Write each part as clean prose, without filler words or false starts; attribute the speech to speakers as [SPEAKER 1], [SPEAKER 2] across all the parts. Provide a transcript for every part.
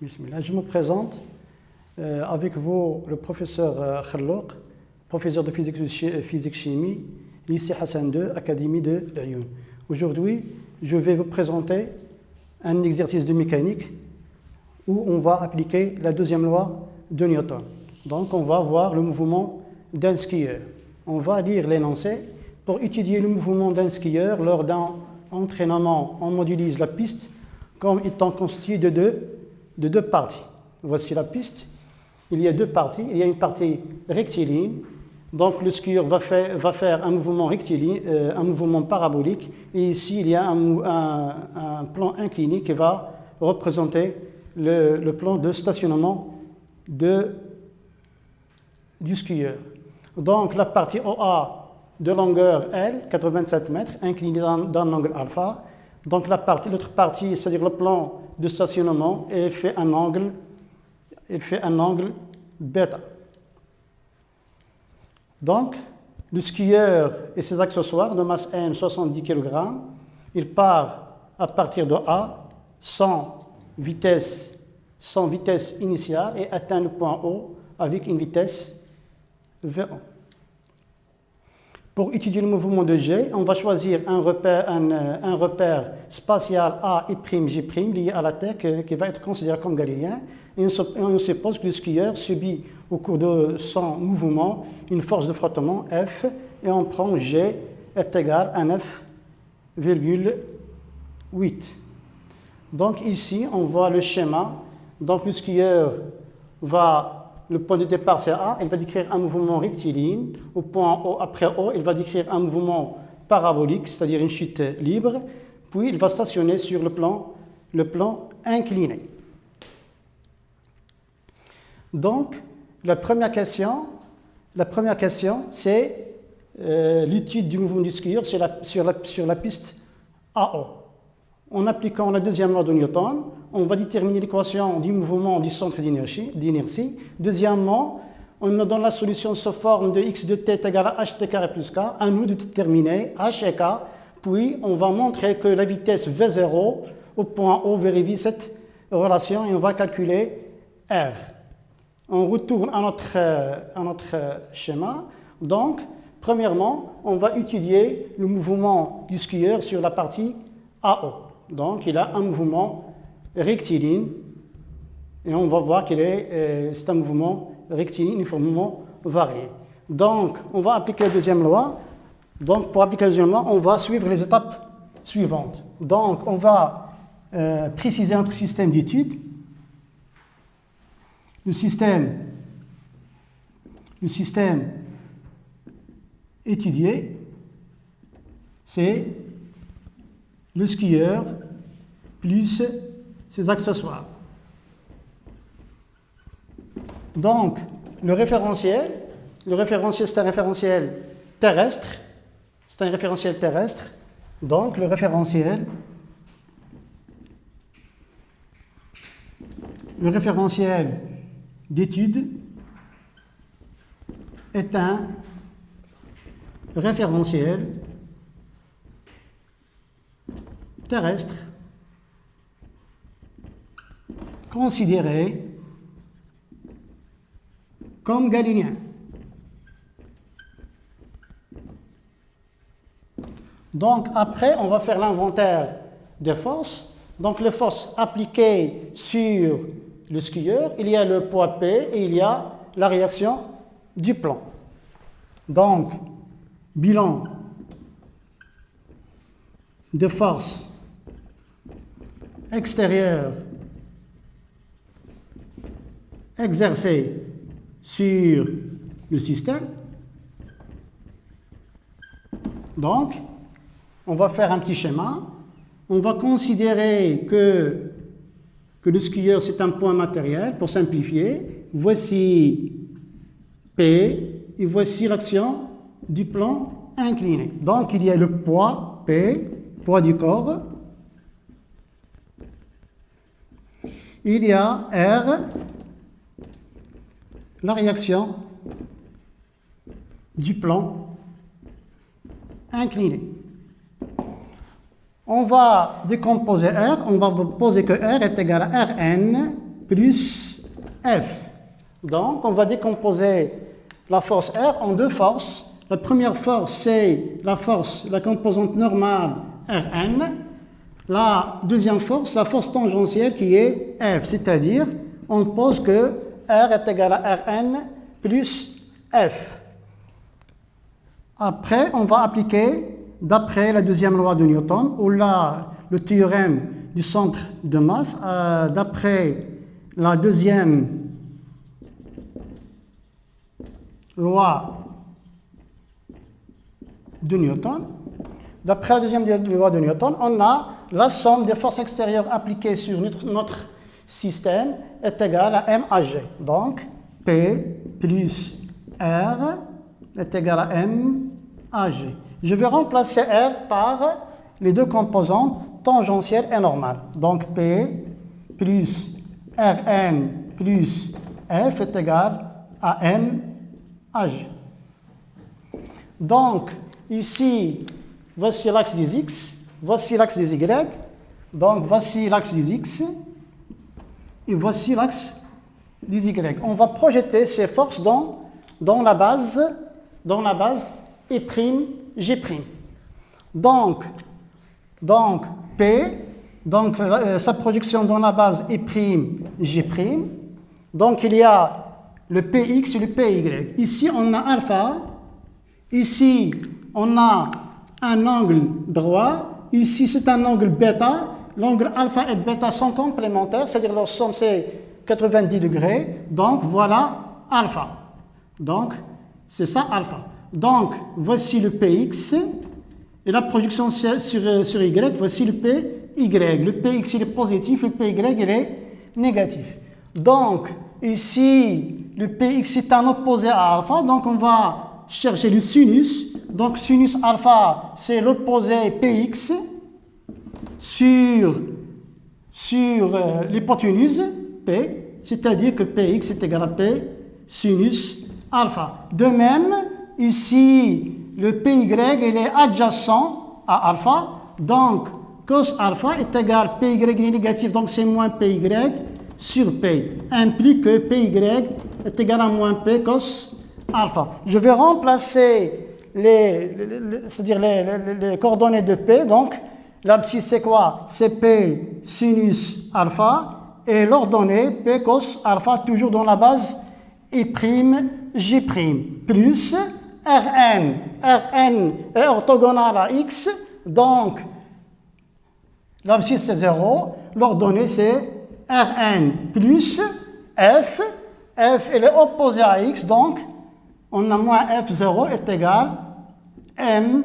[SPEAKER 1] Bismillah. Je me présente avec vous le professeur Khallouk, professeur de physique-chimie, lycée Hassan II, Académie de Lyon. Aujourd'hui, je vais vous présenter un exercice de mécanique où on va appliquer la deuxième loi de Newton. Donc, on va voir le mouvement d'un skieur. On va lire l'énoncé. Pour étudier le mouvement d'un skieur lors d'un entraînement, on modélise la piste comme étant constituée de deux parties. Voici la piste. Il y a deux parties. Il y a une partie rectiligne. Donc, le skieur va faire un mouvement rectiligne, un mouvement parabolique. Et ici, il y a un plan incliné qui va représenter le plan de stationnement du skieur. Donc, la partie OA de longueur L, 87 mètres, inclinée d'un angle alpha. Donc, l'autre partie, c'est-à-dire le plan de stationnement, elle fait un angle bêta. Donc, le skieur et ses accessoires de masse M, 70 kg, il part à partir de A sans vitesse initiale et atteint le point O avec une vitesse V1. Pour étudier le mouvement de G, on va choisir un repère spatial A et G' lié à la Terre qui va être considéré comme galiléen. Et on suppose que le skieur subit au cours de son mouvement une force de frottement F et on prend G est égal à 9,8. Donc ici, on voit le schéma. Donc le skieur le point de départ c'est A, il va décrire un mouvement rectiligne. Au point O, après O, il va décrire un mouvement parabolique, c'est-à-dire une chute libre. Puis il va stationner sur le plan incliné. Donc, la première question, c'est l'étude du mouvement du skieur sur la piste AO. En appliquant la deuxième loi de Newton, on va déterminer l'équation du mouvement du centre d'inertie. Deuxièmement, on nous donne la solution sous forme de x de t est égal à ht carré plus k. À nous de déterminer h et k. Puis, on va montrer que la vitesse v0 au point O vérifie cette relation et on va calculer r. On retourne à notre schéma. Donc, premièrement, on va étudier le mouvement du skieur sur la partie AO. Donc, il a un mouvement rectiligne et on va voir que c'est un mouvement rectiligne uniformément varié. Donc, on va appliquer la deuxième loi. Donc, pour appliquer la deuxième loi, on va suivre les étapes suivantes. Donc, on va préciser notre système d'étude. Le système étudié, c'est le skieur plus ses accessoires. Donc, le référentiel, c'est un référentiel terrestre. C'est un référentiel terrestre. Donc, le référentiel d'étude est un référentiel terrestre considéré comme galiléen. Donc après, on va faire l'inventaire des forces. Donc les forces appliquées sur le skieur, il y a le poids P et il y a la réaction du plan. Donc, bilan de force extérieure exercée sur le système. Donc, on va faire un petit schéma. On va considérer que le skieur, c'est un point matériel, pour simplifier. Voici P et voici l'action du plan incliné. Donc, il y a le poids P, poids du corps. Il y a R, la réaction du plan incliné. On va décomposer R, on va poser que R est égal à Rn plus F. Donc, on va décomposer la force R en deux forces. La première force, c'est la composante normale Rn. La deuxième force, la force tangentielle qui est F, c'est-à-dire, on pose que R est égal à Rn plus F. Après, on va appliquer, d'après la deuxième loi de Newton, ou là, le théorème du centre de masse, d'après la deuxième loi de Newton, d'après la deuxième loi de Newton, on a la somme des forces extérieures appliquées sur notre système est égale à M à G. Donc, P plus R est égal à M à G. Je vais remplacer R par les deux composantes tangentielles et normales. Donc, P plus Rn plus F est égal à M à G. Donc, ici, voici l'axe des X, voici l'axe des Y. Donc, voici l'axe des X et voici l'axe des Y. On va projeter ces forces dans la base E', G'. Donc P, sa projection dans la base E', G'. Donc, il y a le Px et le Py. Ici, on a alpha. Ici, on a un angle droit. Ici, c'est un angle bêta. L'angle alpha et bêta sont complémentaires, c'est-à-dire leur somme, c'est 90 degrés. Donc, voilà alpha. Donc, c'est ça alpha. Donc, voici le Px. Et la projection sur Y, voici le Py. Le Px, il est positif, le Py, il est négatif. Donc, ici, le Px est un opposé à alpha. Donc, on va chercher le sinus. Donc, sinus alpha, c'est l'opposé Px sur l'hypoténuse P, c'est-à-dire que Px est égal à P sinus alpha. De même, ici, le Py, il est adjacent à alpha. Donc, cos alpha est égal à Py est négatif, donc c'est moins Py sur P. Implique que Py est égal à moins P cos alpha. Je vais remplacer c'est-à-dire les coordonnées de P. Donc, l'abscisse, c'est quoi? C'est P sinus alpha. Et l'ordonnée P cos alpha, toujours dans la base E', G', plus Rn. Rn est orthogonal à X. Donc, l'abscisse, c'est 0. L'ordonnée, c'est Rn plus F. F, elle est opposée à X. Donc, on a moins F0 est égal M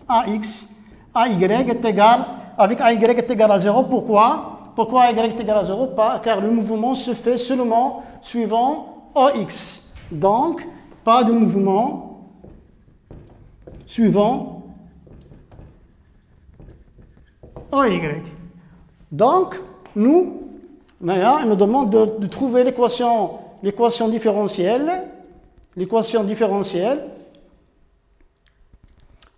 [SPEAKER 1] à X. AY est égal, avec AY est égal à 0. Pourquoi? Pourquoi AY est égal à 0? Car le mouvement se fait seulement suivant OX. Donc, pas de mouvement suivant OY. Donc, nous demande de trouver l'équation différentielle.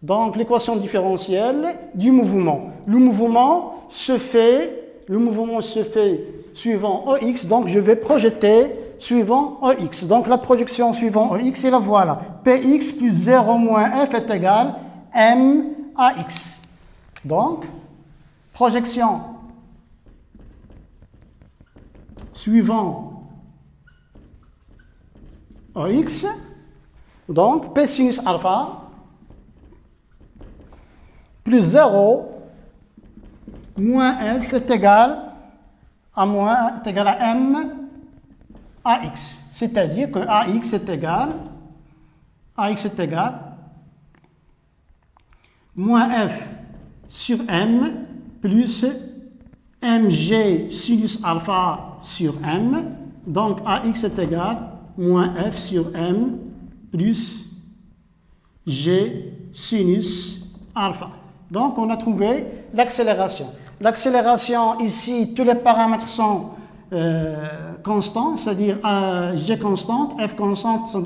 [SPEAKER 1] Donc, l'équation différentielle du mouvement. Le mouvement se fait suivant OX, donc je vais projeter suivant OX. Donc, la projection suivant OX, et la voilà. Px plus 0 moins F est égal à M à X. Donc, projection suivant OX. Donc, P sinus alpha plus 0 moins F est égal à M à X. C'est-à-dire que AX est égal moins F sur M plus mg sinus alpha sur M. Donc AX est égal moins F sur M plus G sinus alpha. Donc, on a trouvé l'accélération. L'accélération, ici, tous les paramètres sont constants, c'est-à-dire G constante, F constante.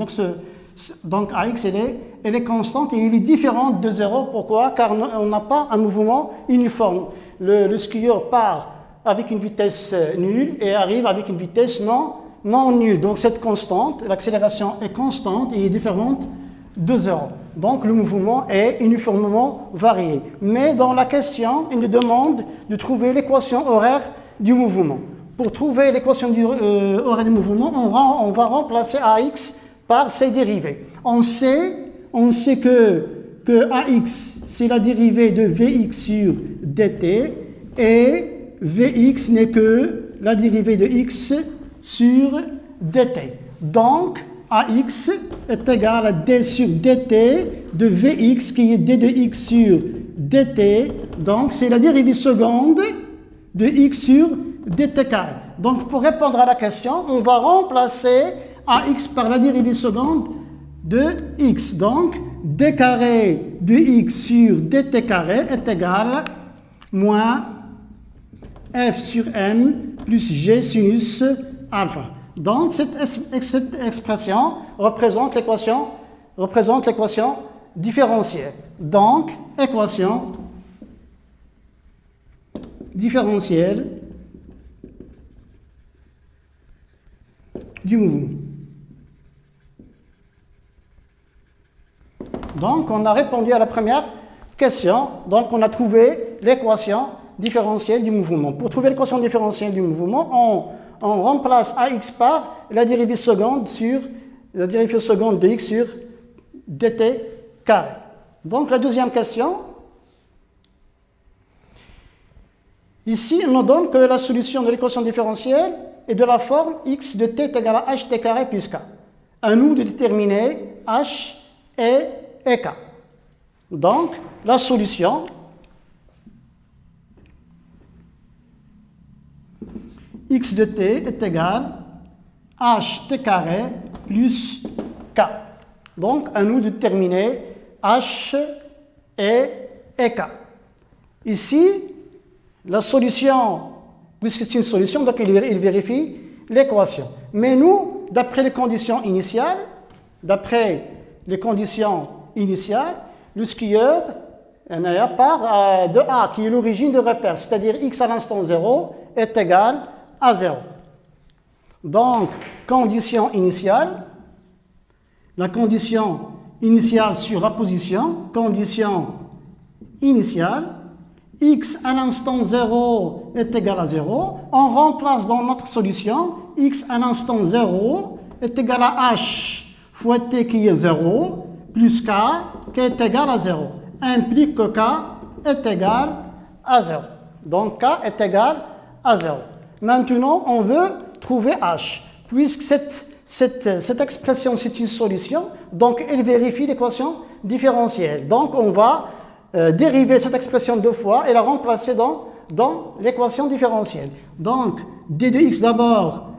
[SPEAKER 1] Donc, AX, elle est constante et elle est différente de 0. Pourquoi? Car on n'a pas un mouvement uniforme. Le skieur part avec une vitesse nulle et arrive avec une vitesse non nulle. Donc cette constante, l'accélération est constante et est différente de 0. Donc le mouvement est uniformément varié. Mais dans la question, il nous demande de trouver l'équation horaire du mouvement. Pour trouver l'équation horaire du mouvement, on va remplacer AX par ses dérivés. On sait que AX, c'est la dérivée de Vx sur dt, et Vx n'est que la dérivée de x sur dt. Donc, AX est égal à d sur dt de Vx, qui est d de x sur dt. Donc, c'est la dérivée seconde de x sur dt carré. Donc, pour répondre à la question, on va remplacer AX par la dérivée seconde de x. Donc, d carré de x sur dt carré est égal à moins f sur m plus g sinus alpha. Donc, cette expression représente l'équation différentielle. Donc, équation différentielle du mouvement. Donc, on a répondu à la première question. Donc, on a trouvé l'équation différentielle du mouvement. Pour trouver l'équation différentielle du mouvement, on remplace AX par la dérivée seconde de x sur dt carré. Donc, la deuxième question. Ici, on nous donne que la solution de l'équation différentielle est de la forme x de t est égal à ht carré plus k. À nous de déterminer h et k. Donc, la solution x de t est égal à ht carré plus k. Donc, à nous de déterminer h et k. Ici, la solution, puisque c'est une solution, donc il vérifie l'équation. Mais nous, d'après les conditions initiales, le skieur part de A, qui est l'origine de repère, c'est-à-dire x à l'instant 0 est égal à 0. Donc, condition initiale, la condition initiale sur la position, condition initiale, x à l'instant 0 est égal à 0. On remplace dans notre solution, x à l'instant 0 est égal à h fois t qui est 0, plus k qui est égal à 0. Implique que k est égal à 0. Donc k est égal à 0. Maintenant, on veut trouver h. Puisque cette expression, c'est une solution, donc elle vérifie l'équation différentielle. Donc on va dériver cette expression deux fois et la remplacer dans l'équation différentielle. Donc, d de x d'abord,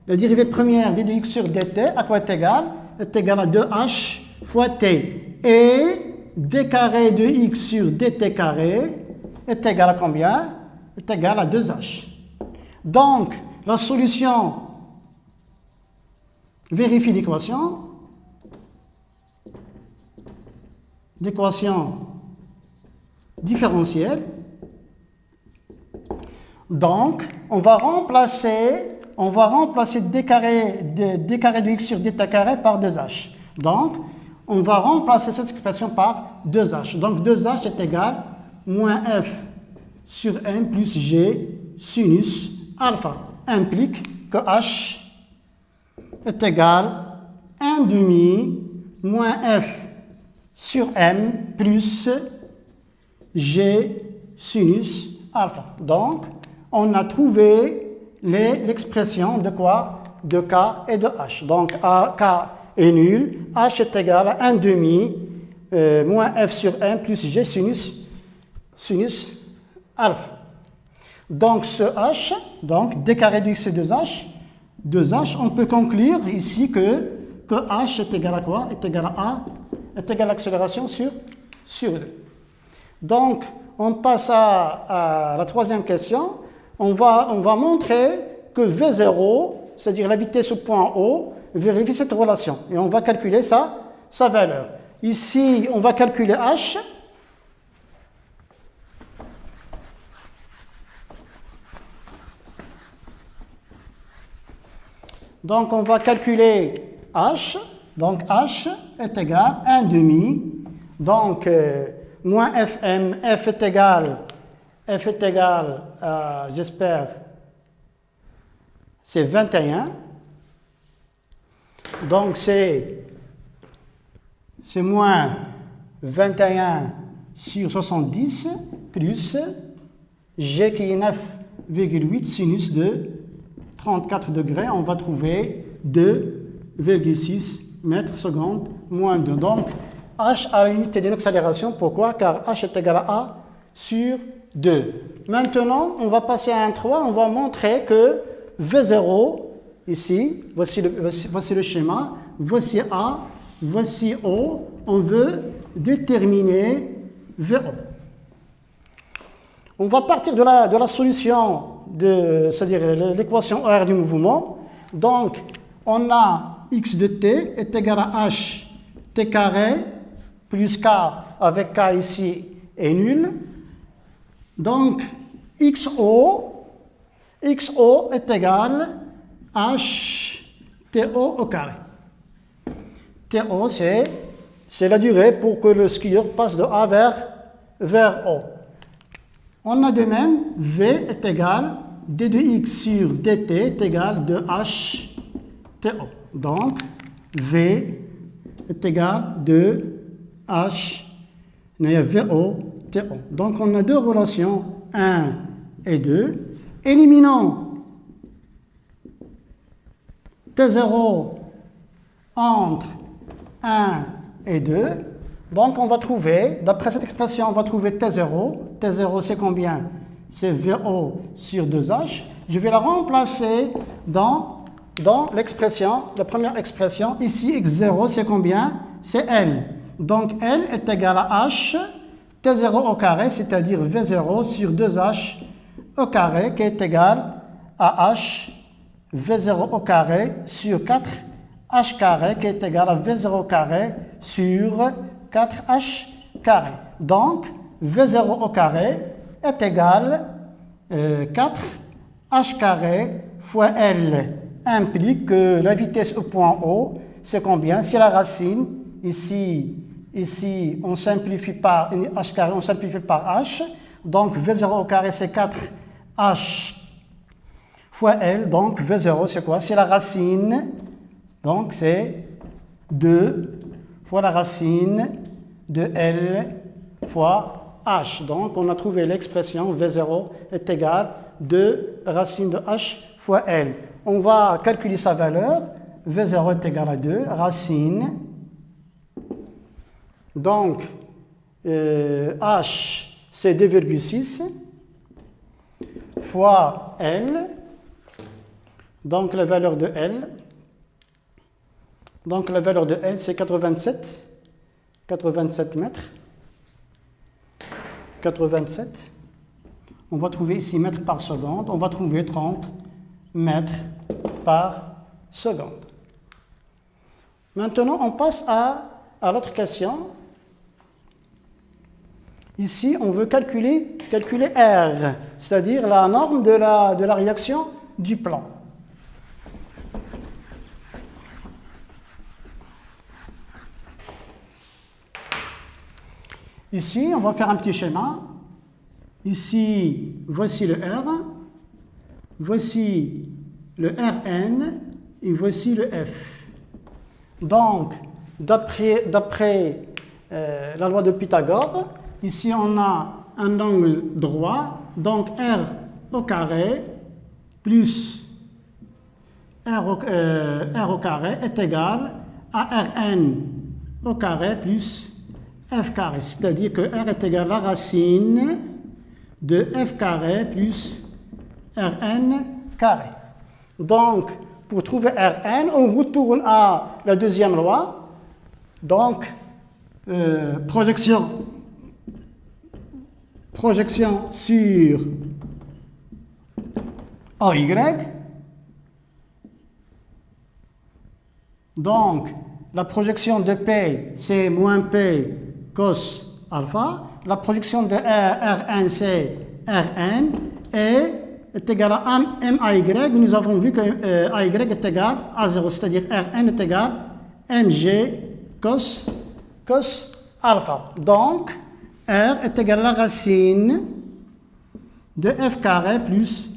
[SPEAKER 1] la dérivée première, d de x sur dt, à quoi est égal? Est égal à 2h fois t. Et d carré de x sur dt carré est égal à combien? Est égal à 2h. Donc, la solution vérifie l'équation différentielle. Donc, on va remplacer d carré de x sur dt carré par 2h. Donc, on va remplacer cette expression par 2h. Donc, 2h est égal à moins f sur m plus g sinus alpha. Implique que h est égal à 1 demi moins f sur m plus g sinus alpha. Donc, on a trouvé l'expression de quoi? De k et de h. Donc, k est nul, h est égal à 1 demi moins f sur m plus g sinus alpha. Donc, ce h, donc d carré de x c'est 2h, on peut conclure ici que h est égal à quoi? Est égal à a, est égal à l'accélération sur 2. Donc, on passe à la troisième question. On va montrer que V0, c'est-à-dire la vitesse au point O, vérifie cette relation. Et on va calculer sa valeur. Ici, on va calculer h. Donc, on va calculer h. Donc, h est égal à 1 demi. Donc, moins fm, f est égal, j'espère, c'est 21. Donc, c'est moins 21 sur 70 plus g qui est 9,8 sinus de 34 degrés. On va trouver 2,6 mètres secondes moins 2. Donc, h a l'unité d'une accélération. Pourquoi? Car h est égal à a sur 2. Maintenant, on va passer à un 3. On va montrer que V0, ici, voici le schéma, voici A, voici O. On veut déterminer VO. On va partir de la solution, c'est-à-dire l'équation horaire du mouvement. Donc, on a x de t est égal à h t carré plus k avec k ici est nul. Donc, xo est égal à h to au carré. To, c'est la durée pour que le skieur passe de A vers O. On a de même, V est égal, d de x sur dt est égal de h to. Donc, V est égal de h VO to. Donc, on a deux relations, 1 et 2. Éliminons T0 entre 1 et 2. Donc, on va trouver, d'après cette expression, on va trouver T0. T0, c'est combien? C'est VO sur 2H. Je vais la remplacer dans l'expression, la première expression. Ici, X0, c'est combien? C'est L. Donc, L est égal à H, T0 au carré, c'est-à-dire V0 sur 2H au carré, qui est égal à H, V0 au carré sur 4 H carré, qui est égal à V0 carré sur 4H carré. Donc, V0 au carré est égal à 4H carré fois L implique que la vitesse au point O, c'est combien? C'est la racine. Ici, on simplifie par H carré, on simplifie par H. Donc, V0 au carré, c'est 4H fois L. Donc, V0, c'est quoi? C'est la racine. Donc, c'est 2 fois la racine de L fois H. Donc, on a trouvé l'expression V0 est égal à 2 racine de H fois L. On va calculer sa valeur. V0 est égal à 2 racine. Donc, H, c'est 2,6 fois L. Donc, la valeur de L. Donc, la valeur de L, c'est 87 mètres. 87. On va trouver ici mètres par seconde. On va trouver 30 mètres par seconde. Maintenant, on passe à l'autre question. Ici, on veut calculer R, c'est-à-dire la norme de la réaction du plan. Ici, on va faire un petit schéma. Ici, voici le R, voici le Rn et voici le F. Donc, d'après la loi de Pythagore, ici on a un angle droit, donc R au carré plus R au carré est égal à Rn au carré plus F carré, c'est-à-dire que R est égal à la racine de F carré plus Rn carré. Donc, pour trouver Rn, on retourne à la deuxième loi. Donc, projection sur AY. Donc, la projection de P, c'est moins P cos alpha. La projection de Rn, c'est Rn. Et est égal à MAY, nous avons vu que AY est égal à 0, c'est-à-dire Rn est égal à Mg cos alpha. Donc, R est égal à la racine de f carré plus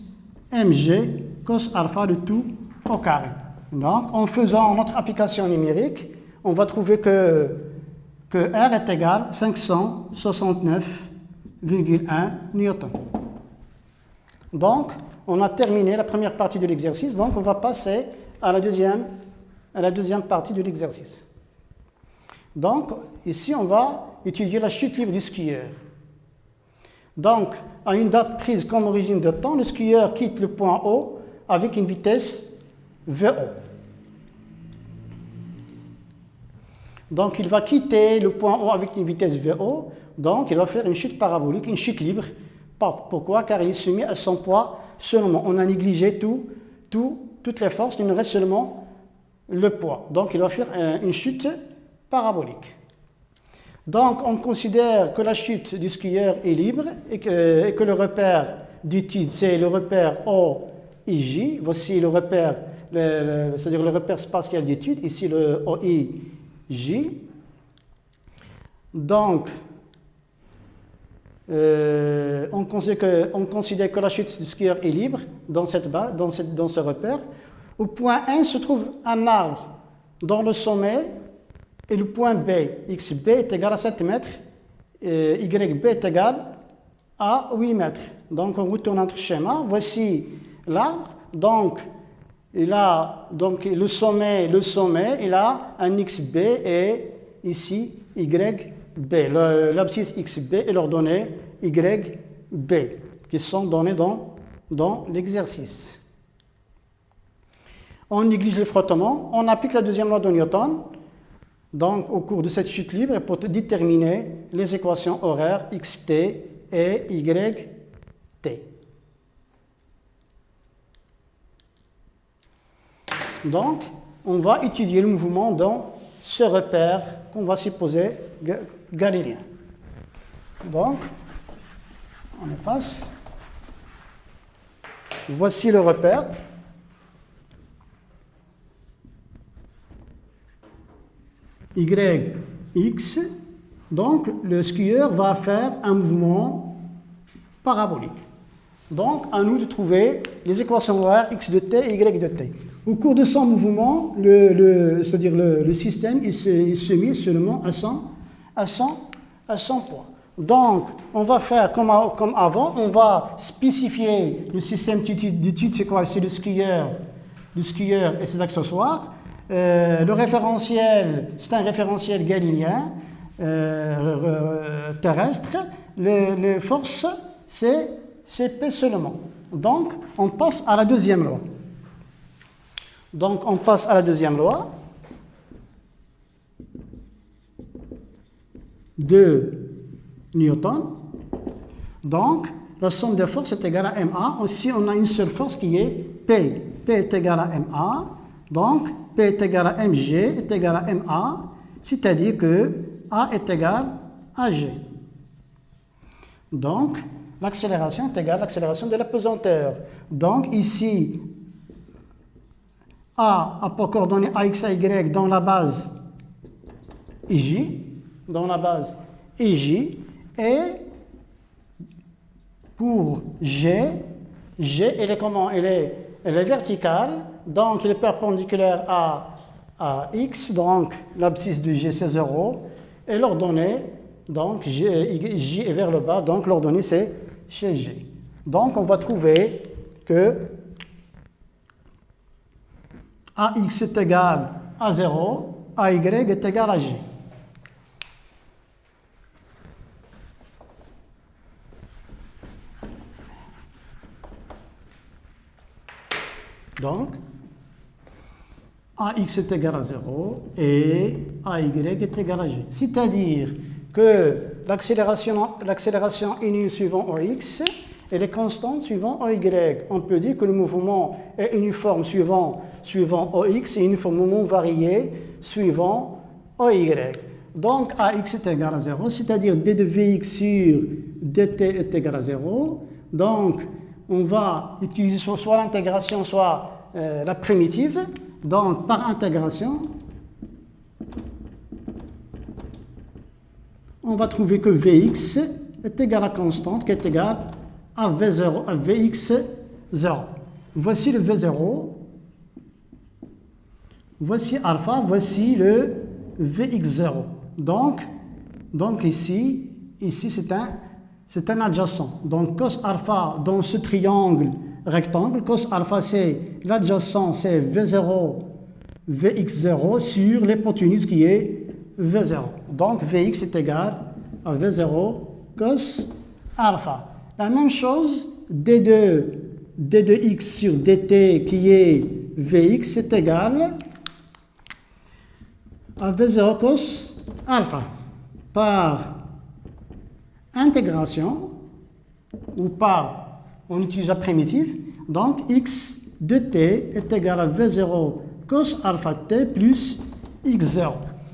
[SPEAKER 1] Mg cos alpha de tout au carré. Donc, en faisant notre application numérique, on va trouver que R est égal à 569,1 newton. Donc, on a terminé la première partie de l'exercice, donc on va passer à la deuxième partie de l'exercice. Donc, ici, on va étudier la chute libre du skieur. Donc, à une date prise comme origine de temps, le skieur quitte le point O avec une vitesse VO. Donc, il va quitter le point O avec une vitesse VO, donc il va faire une chute parabolique, une chute libre. Pourquoi? Car il est soumis à son poids seulement. On a négligé toutes les forces, il nous reste seulement le poids. Donc, il va faire une chute parabolique. Donc, on considère que la chute du skieur est libre et que le repère d'étude, c'est le repère OIJ. Voici le repère, c'est-à-dire le repère spatial d'étude, ici le OIJ. Donc, on considère que la chute du skieur est libre dans ce repère. Au point 1 se trouve un arbre dans le sommet et le point B, XB est égal à 7 mètres, YB est égal à 8 mètres. Donc on retourne notre schéma. Voici l'arbre. Donc il a le sommet, il a un XB et ici YB. L'abscisse XB et l'ordonnée YB qui sont données dans l'exercice. On néglige le frottement, on applique la deuxième loi de Newton. Donc, au cours de cette chute libre, pour déterminer les équations horaires xt et yt. Donc, on va étudier le mouvement dans ce repère qu'on va supposer galiléen. Donc, on efface. Voici le repère. YX, donc le skieur va faire un mouvement parabolique. Donc, à nous de trouver les équations horaires x de t et y de t. Au cours de son mouvement, c'est-à-dire le système, il se met seulement à son poids. Donc, on va faire comme avant, on va spécifier le système d'étude, c'est quoi? C'est le skieur et ses accessoires. Le référentiel, c'est un référentiel galiléen terrestre. Les forces, c'est P seulement. Donc, on passe à la deuxième loi. De Newton. Donc, la somme des forces est égale à MA. Aussi, on a une seule force qui est P. P est égal à MA. Donc, P est égal à Mg est égal à Ma, c'est-à-dire que A est égal à G. Donc, l'accélération est égale à l'accélération de la pesanteur. Donc, ici, A pour coordonnées AX et Y dans la base IJ, et pour G, elle est comment? Elle est verticale. Donc, il est perpendiculaire à X, donc l'abscisse de G c'est 0, et l'ordonnée, donc J est vers le bas, donc l'ordonnée c'est chez G. Donc, on va trouver que AX est égal à 0, AY est égal à G. Donc, AX est égal à 0 et AY est égal à G. C'est-à-dire que l'accélération est nulle suivant OX et les constantes suivant OY. On peut dire que le mouvement est uniforme suivant OX et uniformément varié suivant OY. Donc, AX est égal à 0, c'est-à-dire D de Vx sur dt est égal à 0. Donc, on va utiliser soit l'intégration, soit la primitive. Donc, par intégration, on va trouver que Vx est égal à constante qui est égale à V0, à Vx0. Voici le V0. Voici alpha, voici le Vx0. Donc ici c'est un adjacent. Donc cos alpha dans ce triangle rectangle, cos alpha c'est l'adjacent, c'est V0, Vx0 sur l'hypoténuse qui est V0. Donc Vx est égal à V0 cos alpha. La même chose, d2x sur dt qui est Vx est égal à V0 cos alpha. Par intégration, ou par, on utilise la primitive, donc x de t est égal à V0 cos alpha t plus x0.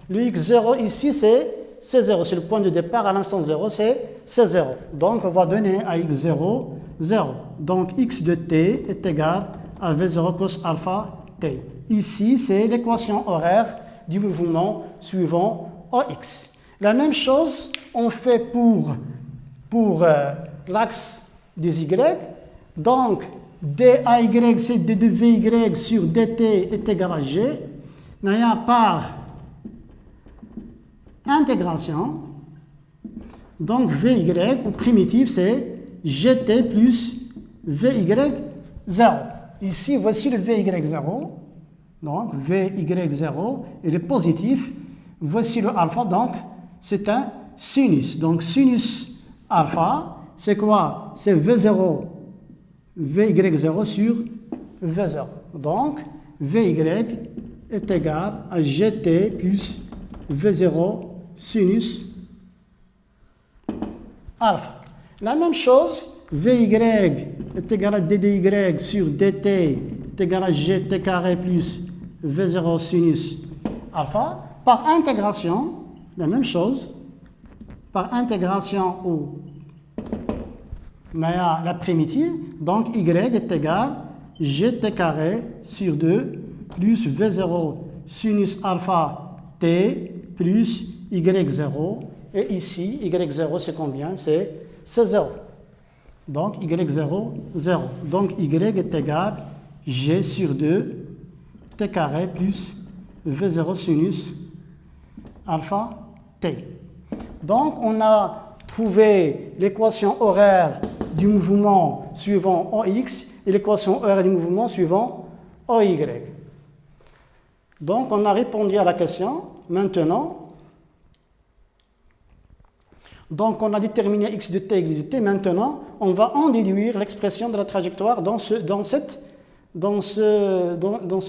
[SPEAKER 1] Le x0 ici c'est 0, c'est le point de départ à l'instant 0, c'est 0. Donc on va donner à x0, 0. Donc x de t est égal à V0 cos alpha t. Ici c'est l'équation horaire du mouvement suivant OX. La même chose on fait pour l'axe des y. Donc dy c'est d de vy sur dt est égal à g. Par intégration, donc vy ou primitive c'est gt plus vy0. Ici voici le vy0. Donc vy0 il est positif. Voici le alpha, donc c'est un sinus. Donc sinus alpha, c'est quoi? C'est V0, Vy0 sur V0. Donc Vy est égal à Gt plus V0 sinus alpha. La même chose, Vy est égal à ddy sur dt est égal à Gt carré plus V0 sinus alpha. Par intégration, la même chose, par intégration ou la primitive, donc y est égal à gt carré sur 2 plus v0 sinus alpha t plus y0. Et ici, y0 c'est combien? C'est 0. Donc y0, 0. Donc y est égal à g sur 2 t carré plus v0 sinus alpha t. Donc on a trouvé l'équation horaire du mouvement suivant OX et l'équation horaire du mouvement suivant OY. Donc on a répondu à la question. Maintenant, donc on a déterminé x de t et y de t. Maintenant, on va en déduire l'expression de la trajectoire dans ce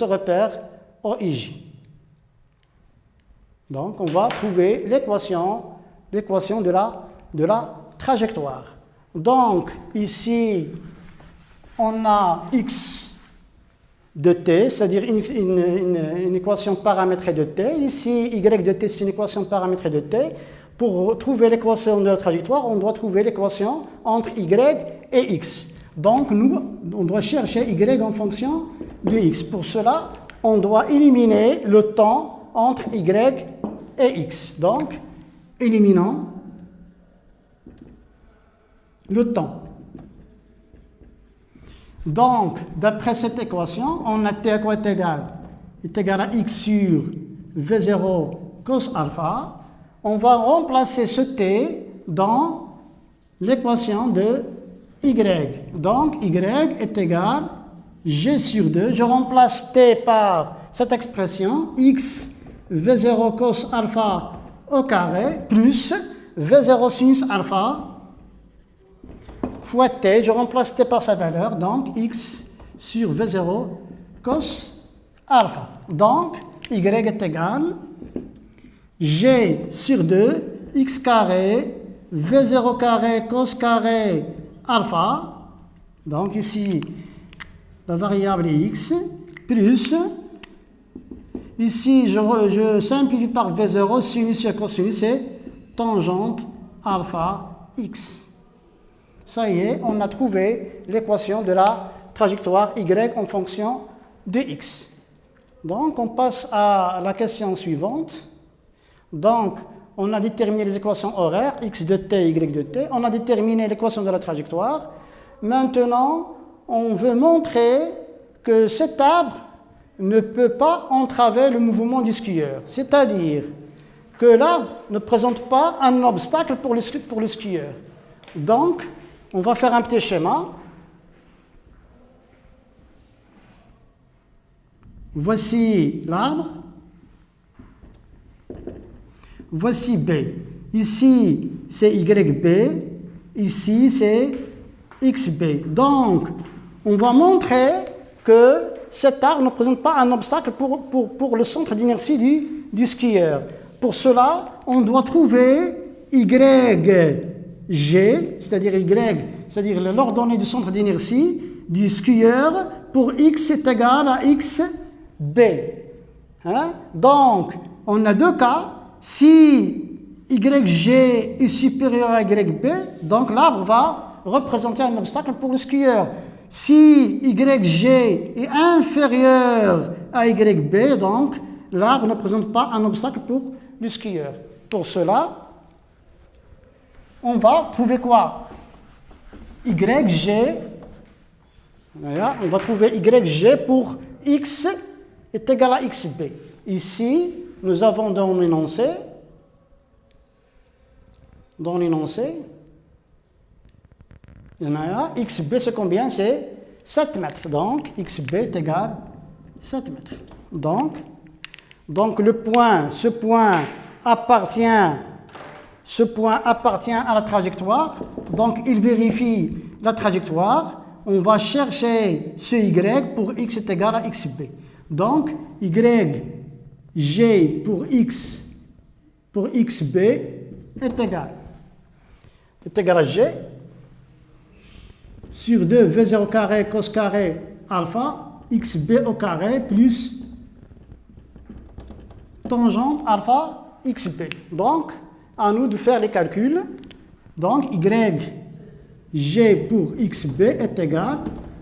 [SPEAKER 1] repère OIJ. Donc on va trouver l'équation de la trajectoire. Donc ici on a x de t, c'est-à-dire une équation paramétrée de t. Ici y de t c'est une équation paramétrée de t. Pour trouver l'équation de la trajectoire, on doit trouver l'équation entre y et x. Donc nous on doit chercher y en fonction de x. Pour cela on doit éliminer le temps entre y et x. Donc, éliminons le temps. Donc, d'après cette équation, on a t à quoi est égal à x sur v0 cos alpha. On va remplacer ce t dans l'équation de y. Donc, y est égal à g sur 2. Je remplace t par cette expression x v0 cos alpha au carré plus v0 sinus alpha fois t. Je remplace t par sa valeur, donc x sur v0 cos alpha. Donc y est égal à g sur 2 x carré v0 carré cos carré alpha. Donc ici la variable est x plus ici, je simplifie par V0, sinus et cosinus, c'est tangente alpha x. ça y est, on a trouvé l'équation de la trajectoire y en fonction de x. Donc, on passe à la question suivante. Donc, on a déterminé les équations horaires, x de t, y de t. On a déterminé l'équation de la trajectoire. Maintenant, on veut montrer que cet arbre ne peut pas entraver le mouvement du skieur. C'est-à-dire que l'arbre ne présente pas un obstacle pour le skieur. Donc, on va faire un petit schéma. Voici l'arbre. Voici B. Ici, c'est YB. Ici, c'est XB. Donc, on va montrer que cet arbre ne présente pas un obstacle pour le centre d'inertie du skieur. Pour cela, on doit trouver YG, c'est-à-dire l'ordonnée du centre d'inertie du skieur pour x est égal à XB. Hein? Donc, on a deux cas. Si YG est supérieur à YB, donc l'arbre va représenter un obstacle pour le skieur. Si YG est inférieur à YB, donc l'arbre ne présente pas un obstacle pour le skieur. Pour cela, on va trouver quoi? YG, voilà, on va trouver YG pour X est égal à XB. Ici, nous avons dans l'énoncé, XB c'est combien? C'est 7 mètres. Donc, XB est égal à 7 mètres. Donc ce point appartient à la trajectoire. Donc, il vérifie la trajectoire. On va chercher ce Y pour X est égal à XB. Donc, YG pour XB est égal à G sur 2 V0 carré cos carré alpha XB au carré plus tangente alpha XB. Donc, à nous de faire les calculs. Donc, YG pour XB est égal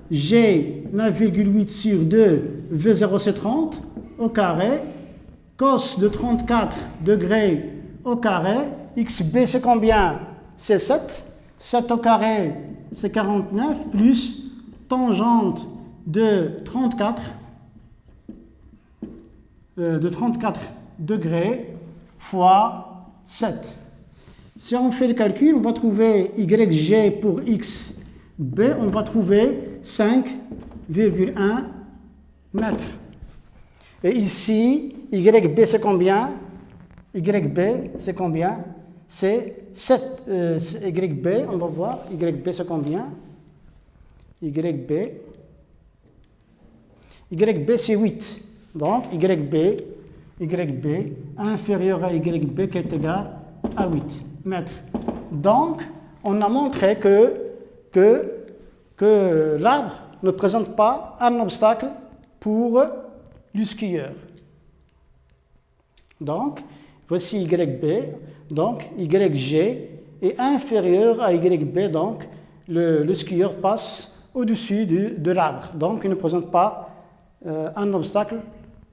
[SPEAKER 1] G 9,8 sur 2 V0 c'est 30 au carré cos de 34 degrés au carré. XB c'est combien? C'est 7. 7 au carré c'est 49 plus tangente de 34 degrés fois 7. Si on fait le calcul, on va trouver YG pour XB, on va trouver 5,1 mètres. Et ici, YB c'est combien? YB c'est combien? C'est 7. YB, on va voir. YB c'est combien? YB c'est 8. Donc YB inférieur à YB qui est égal à 8 mètres. Donc, on a montré que l'arbre ne présente pas un obstacle pour le skieur. Donc, voici YB. Donc, YG est inférieur à YB. Donc, le skieur passe au-dessus de l'arbre. Donc, il ne présente pas un obstacle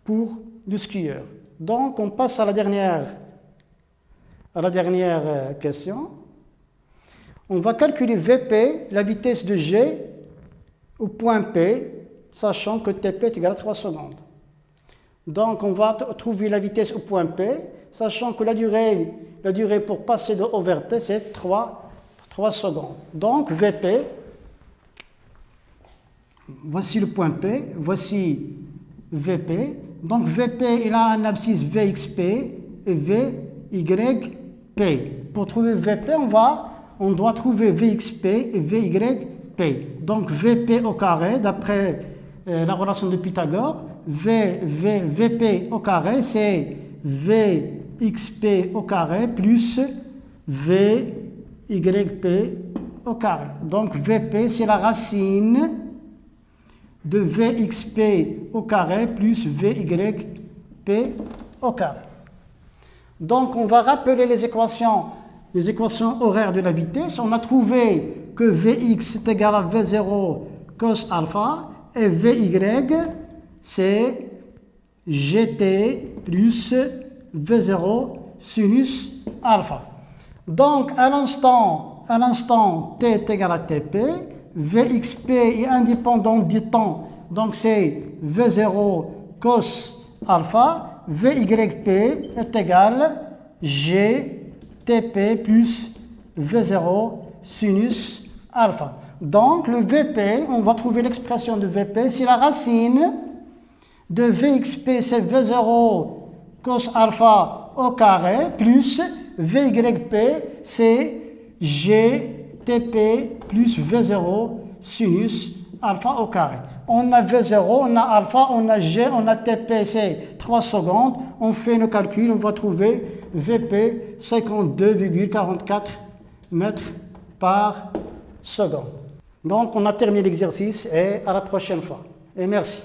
[SPEAKER 1] pour le skieur. Donc, on passe à la dernière question. On va calculer VP, la vitesse de G au point P, sachant que TP est égal à 3 secondes. Donc, on va trouver la vitesse au point P, sachant que la durée pour passer de O vers P, c'est 3 secondes. Donc, VP, voici le point P, voici VP. Donc, VP, il a un abscisse VXP et VYP. Pour trouver VP, on doit trouver VXP et VYP. Donc, VP au carré, d'après la relation de Pythagore, VP au carré, c'est VXP au carré plus VYP au carré. Donc, VP, c'est la racine de VXP au carré plus VYP au carré. Donc, on va rappeler les équations horaires de la vitesse. On a trouvé que Vx est égal à V0 cos alpha et Vy, c'est Gt plus V0 sinus alpha. Donc, à l'instant t est égal à Tp, Vxp est indépendant du temps, donc c'est V0 cos alpha, Vyp est égal Gtp plus V0 sinus alpha. Donc, le Vp, on va trouver l'expression de Vp, c'est la racine de Vxp, c'est V0 cos alpha au carré, plus Vyp, c'est Gtp plus V0 sinus alpha au carré. On a V0, on a alpha, on a G, on a Tp, c'est 3 secondes. On fait nos calculs, on va trouver Vp 52,44 mètres par seconde. Donc, on a terminé l'exercice et à la prochaine fois. Et merci.